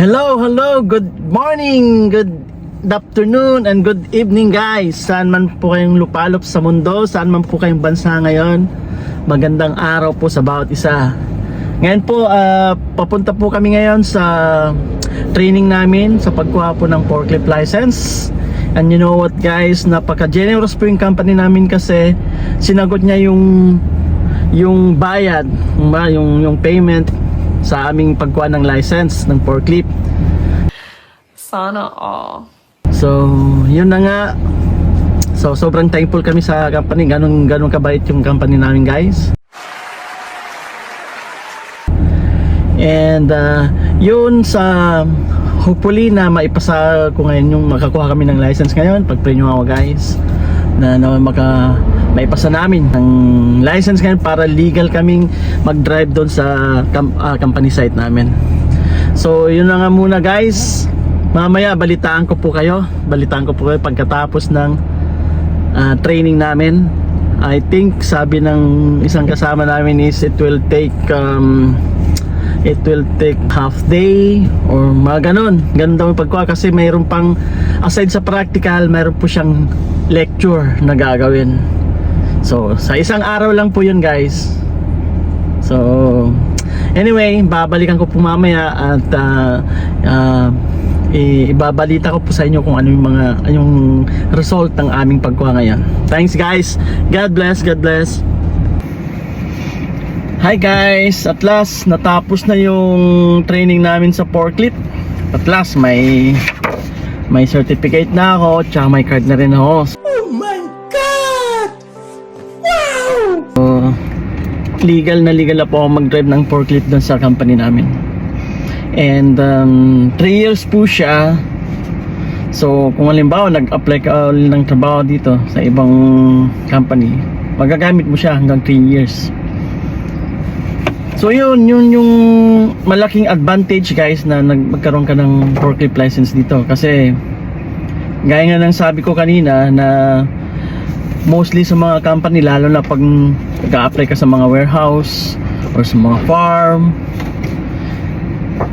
Hello, good morning, good afternoon, and good evening guys. Saan man po kayong lupalop sa mundo, saan man po kayong bansa ngayon, magandang araw po sa bawat isa. Ngayon po, papunta po kami ngayon sa training namin sa pagkuha po ng forklift license. And you know what guys, napaka-generous po yung company namin kasi sinagot niya yung bayad, yung payment sa aming pagkuha ng license ng forklift. Sana all. So, yun na nga. So, sobrang thankful kami sa company. Ganun kabait yung company namin guys. And yun sa hopefully na maipasa ko ngayon yung makakuha kami ng license ngayon. Pag-pray nyo ako guys na maipasa namin ang license ngayon para legal kaming mag-drive doon sa company site namin. So yun na nga muna guys. Mamaya balitaan ko po kayo pagkatapos ng training namin. I think sabi ng isang kasama namin is it will take half day or mga ganun daw yung pagkuha kasi mayroon pang aside sa practical, mayroon po siyang lecture na gagawin. So sa isang araw lang po yun guys. So anyway, babalikan ko po mamaya at ibabalita ko po sa inyo kung ano yung result ng aming pagkuha ngayon. Thanks guys, God bless. Hi guys, at last natapos na yung training namin sa forklift. At last may certificate na ako, tsaka may card na rin ako. Oh my God! Wow! So, legal na po ako mag-drive ng forklift dun sa company namin. And 3 years po siya. So kung halimbawa nag-apply ka ng trabaho dito sa ibang company, magagamit mo siya hanggang 3 years. So yun yung malaking advantage guys na magkaroon ka ng forklift license dito. Kasi gaya nga ng sabi ko kanina na mostly sa mga company, lalo na pag nag-a-apply ka sa mga warehouse or sa mga farm,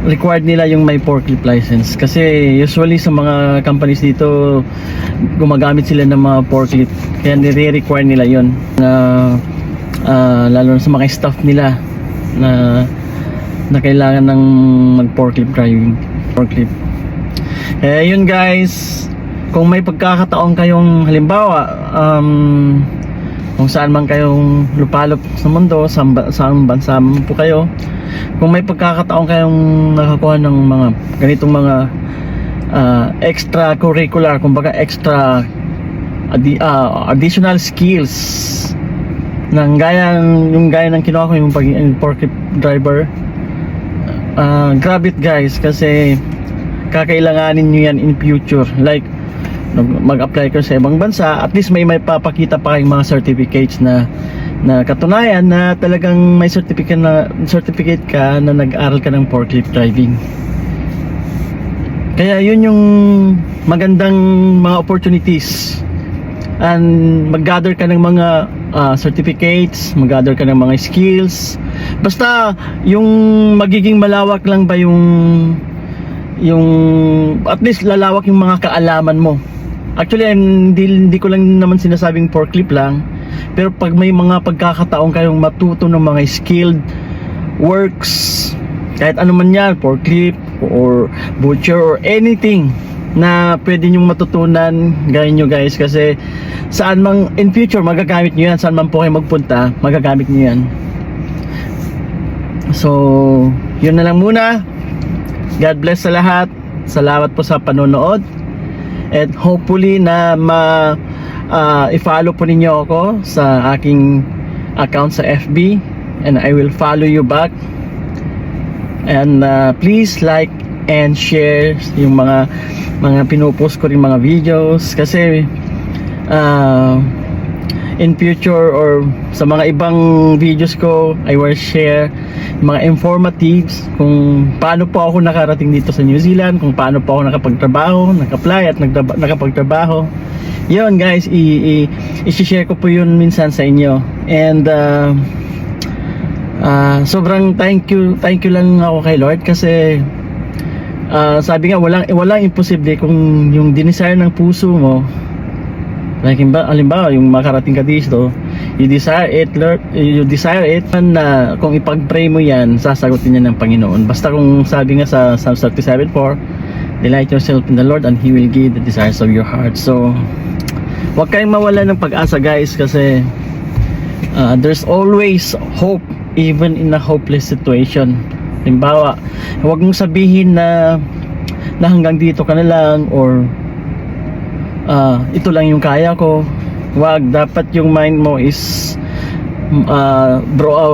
required nila yung may forklift license. Kasi usually sa mga companies dito gumagamit sila ng mga forklift, kaya nire-require nila yon na lalo na sa mga staff nila na kailangan ng mag-forklift driving. Yun guys, kung may pagkakataon kayong halimbawa kung saan man kayong lupalop sa mundo, saan bansa po kayo, kung may pagkakataon kayong nakakuha ng mga ganitong mga extracurricular, kumbaga extra additional skills ng gaya ng kinuha ko yung pagiging forklift driver, grab it guys kasi kakailanganin nyo yan in future. Like mag-apply ka sa ibang bansa, at least may papakita pa kayong mga certificates na katunayan na talagang may certificate ka na nag-aral ka ng forklift driving. Kaya yun yung magandang mga opportunities, and mag-gather ka ng mga certificates, mag-gather ka ng mga skills. Basta yung magiging malawak lang ba yung at least lalawak yung mga kaalaman mo. Actually hindi ko lang naman sinasabing forklift lang, pero pag may mga pagkakataon kayong matuto ng mga skilled works, kahit ano man yan, forklift or butcher or anything na pwede nyong matutunan, gawin nyo guys, kasi saan mang in future magagamit nyo yan, saan man po kayo magpunta magagamit nyo yan. So yun na lang muna. God bless sa lahat. Salamat po sa panonood, and hopefully na i-follow po ninyo ako sa aking account sa FB, and I will follow you back. And please like and share yung mga pinupost ko rin mga videos, kasi in future or sa mga ibang videos ko, I will share mga informatives kung paano po ako nakarating dito sa New Zealand, kung paano po ako nag-apply at nakapagtrabaho. Yun guys, i-share ko po yun minsan sa inyo. And sobrang thank you lang ako kay Lord kasi sabi nga walang imposible kung yung dinesire ng puso mo, like halimbawa yung makarating ka dito, you desire it na kung ipag-pray mo yan, sasagutin yan ng Panginoon. Basta kung sabi nga sa Psalm 37:4, delight yourself in the Lord and He will give the desires of your heart. So huwag kayong mawala ng pag-asa guys, kasi there's always hope even in a hopeless situation. Halimbawa, huwag mong sabihin na hanggang dito ka na lang, or ito lang yung kaya ko. Wag, dapat yung mind mo is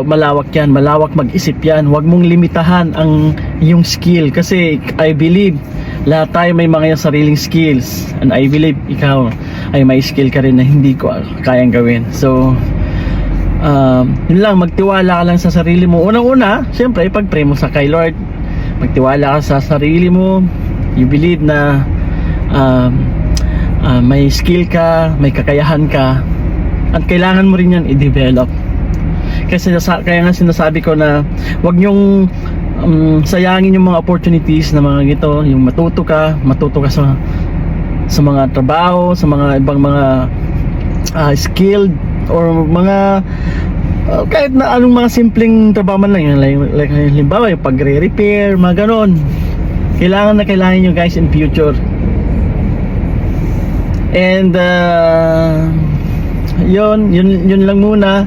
malawak yan, malawak mag-isip yan. Huwag mong limitahan ang yung skill, kasi I believe lahat tayo may mga sariling skills, and I believe ikaw ay may skill ka rin na hindi ko kayang gawin. So yun lang, magtiwala ka lang sa sarili mo. Unang-una, syempre ipag-pray mo sa kay Lord, magtiwala ka sa sarili mo. You believe na may skill ka, may kakayahan ka, at kailangan mo rin yan i-develop. Kasi kaya nga sinasabi ko na wag nyong sayangin yung mga opportunities na mga gito, yung matuto ka sa mga trabaho, sa mga ibang mga skilled, or mga kahit na anong mga simpleng trabaho man lang, like halimbawa yung pagre-repair, mga ganon. Kailangan nyo guys in future. And yun lang muna.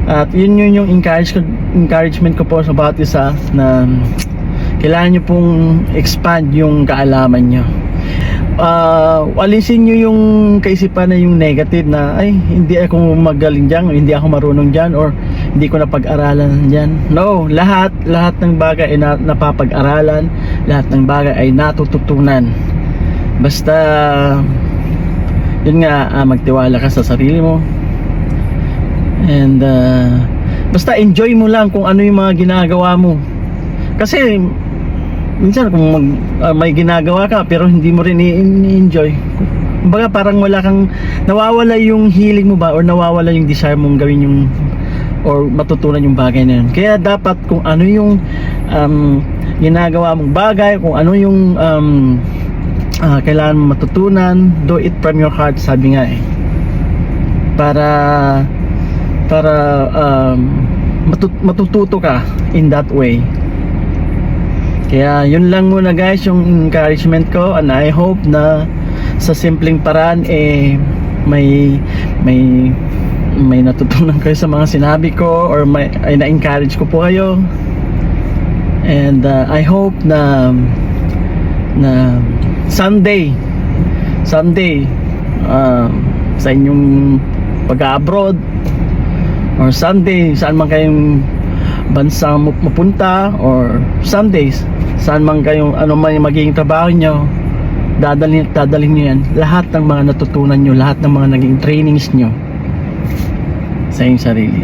At yun yung encouragement ko po sa bawat isa, na kailangan nyo pong expand yung kaalaman nyo. Alisin nyo yung kaisipan na yung negative na ay hindi ako magaling dyan, hindi ako marunong dyan, or hindi ko napag-aralan dyan. No, lahat ng bagay ay napapag-aralan, lahat ng bagay ay natututunan. Basta yun nga, magtiwala ka sa sarili mo, and basta enjoy mo lang kung ano yung mga ginagawa mo. Kasi minsan kung may ginagawa ka pero hindi mo rin i-enjoy, kumbaga parang wala kang, nawawala yung healing mo ba, or nawawala yung desire mong gawin yung, or matutunan yung bagay na yun. Kaya dapat kung ano yung ginagawa mong bagay, kung ano yung kailangan mong matutunan, do it from your heart, sabi nga eh, para matututo ka in that way. Kaya yun lang muna guys yung encouragement ko, and I hope na sa simpleng paraan may natutunan kayo sa mga sinabi ko, or ay na-encourage ko po kayo. And I hope na someday sa inyong pag-abroad, or someday saan man kayong bansa mapunta, or someday saan man kayong ano man yung magiging trabaho nyo, dadalhin nyo yan, lahat ng mga natutunan nyo, lahat ng mga naging trainings nyo sa inyong sarili.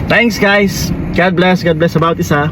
Thanks guys, God bless about isa.